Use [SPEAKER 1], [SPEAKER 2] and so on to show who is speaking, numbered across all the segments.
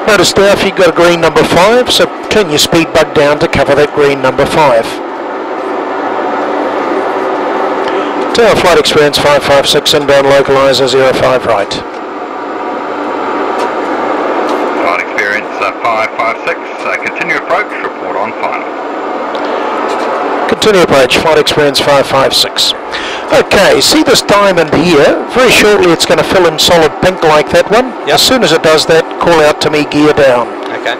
[SPEAKER 1] Notice now if you've got a green number 5, so turn your speed bug down to cover that green number 5. Tower Flight Experience 556, inbound localizer 05 right.
[SPEAKER 2] Flight Experience 556, continue approach, report on final.
[SPEAKER 1] Continue approach, Flight Experience 556. Okay, see this diamond here? Very shortly it's going to fill in solid pink like that one.
[SPEAKER 3] Yep.
[SPEAKER 1] As soon as it does that, call out to me, gear down.
[SPEAKER 3] Okay.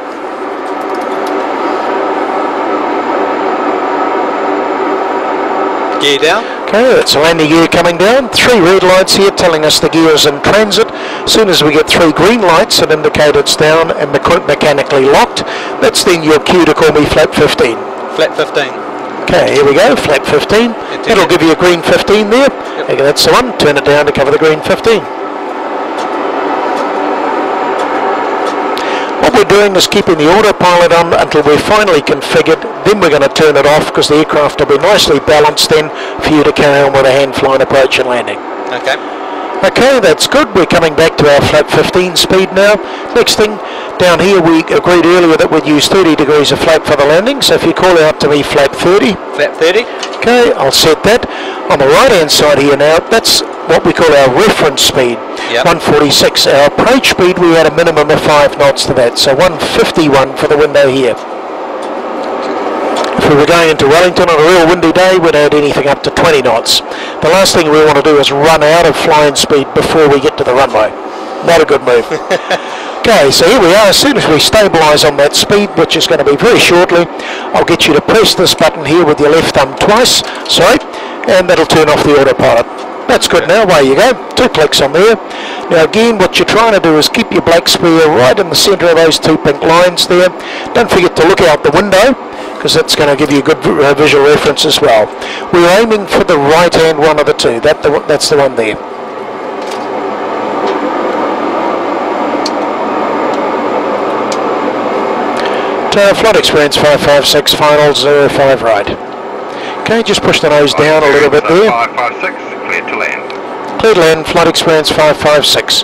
[SPEAKER 3] Gear down.
[SPEAKER 1] Okay, that's the landing gear coming down. 3 red lights here telling us the gear is in transit. As soon as we get 3 green lights that indicate it's down and mechanically locked, that's then your cue to call me flap 15.
[SPEAKER 3] Flap 15.
[SPEAKER 1] Okay, here we go, flap 15. It'll give you a green 15 there.
[SPEAKER 3] Yep.
[SPEAKER 1] Okay, that's the one. Turn it down to cover the green 15. What we're doing is keeping the autopilot on until we're finally configured. Then we're going to turn it off because the aircraft will be nicely balanced then for you to carry on with a hand flying approach and landing.
[SPEAKER 3] Okay.
[SPEAKER 1] Okay, that's good. We're coming back to our flap 15 speed now. Next thing, down here we agreed earlier that we'd use 30 degrees of flap for the landing, so if you call out to me flap 30.
[SPEAKER 3] Flap 30.
[SPEAKER 1] Okay, I'll set that. On the right hand side here now, that's what we call our reference speed,
[SPEAKER 3] Yep.
[SPEAKER 1] 146. Our approach speed, we had a minimum of 5 knots to that, so 151 for the window here. If we were going into Wellington on a real windy day, we'd add anything up to 20 knots. The last thing we want to do is run out of flying speed before we get to the runway. Not a good move. Okay, so here we are. As soon as we stabilise on that speed, which is going to be very shortly, I'll get you to press this button here with your left thumb twice, and that'll turn off the autopilot. That's good now, away you go. 2 clicks on there. Now again, what you're trying to do is keep your black square right in the centre of those 2 pink lines there. Don't forget to look out the window, because that's going to give you a good visual reference as well. We're aiming for the right hand one of the 2. That's the one there. Flight Experience 556, final 05 right. Okay, just push the nose down a little bit there.
[SPEAKER 2] 556, cleared to land.
[SPEAKER 1] Cleared to land, Flight Experience 556.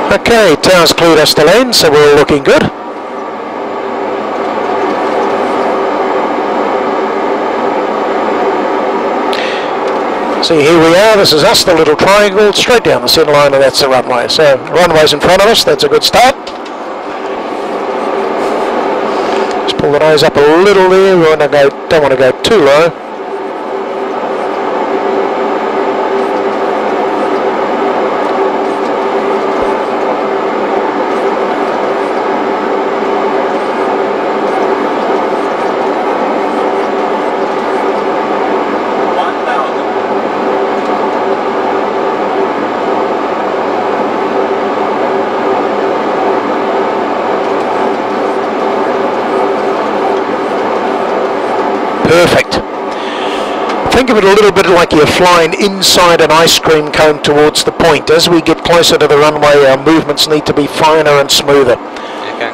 [SPEAKER 1] Okay, tower's cleared us to land, so we're all looking good. See, here we are, this is us, the little triangle, straight down the centre line, and that's the runway. So, runway's in front of us, that's a good start. Just pull the nose up a little there, we don't want to go too low. Perfect. Think of it a little bit like you're flying inside an ice cream cone towards the point. As we get closer to the runway, our movements need to be finer and smoother.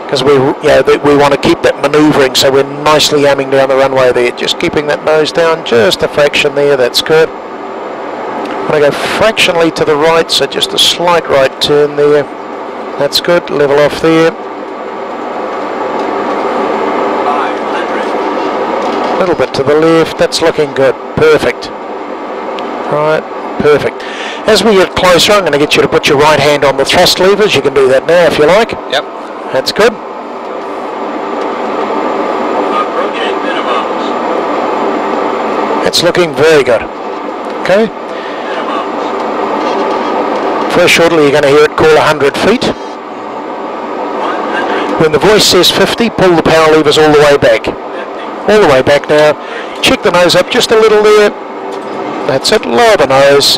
[SPEAKER 1] Because we want to keep that manoeuvring, so we're nicely aiming down the runway there. Just keeping that nose down just a fraction there, that's good. I'm going to go fractionally to the right, so just a slight right turn there. That's good, level off there. A little bit to the left, that's looking good, perfect. Right, perfect. As we get closer, I'm going to get you to put your right hand on the thrust levers. You can do that now if you like.
[SPEAKER 3] Yep.
[SPEAKER 1] That's good.
[SPEAKER 4] Approaching minimums.
[SPEAKER 1] It's looking very good. Okay. Very shortly you're going to hear it call 100 feet.
[SPEAKER 4] 100.
[SPEAKER 1] When the voice says 50, pull the power levers all the way back. All the way back now. Check the nose up just a little there. That's it. Lower the nose.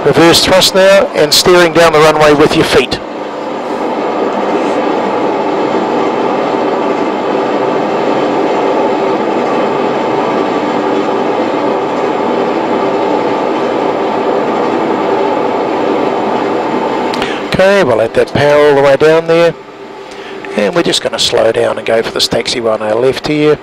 [SPEAKER 1] Reverse thrust now and steering down the runway with your feet. Okay, we'll let that power all the way down there. And we're just going to slow down and go for this taxiway on our left here.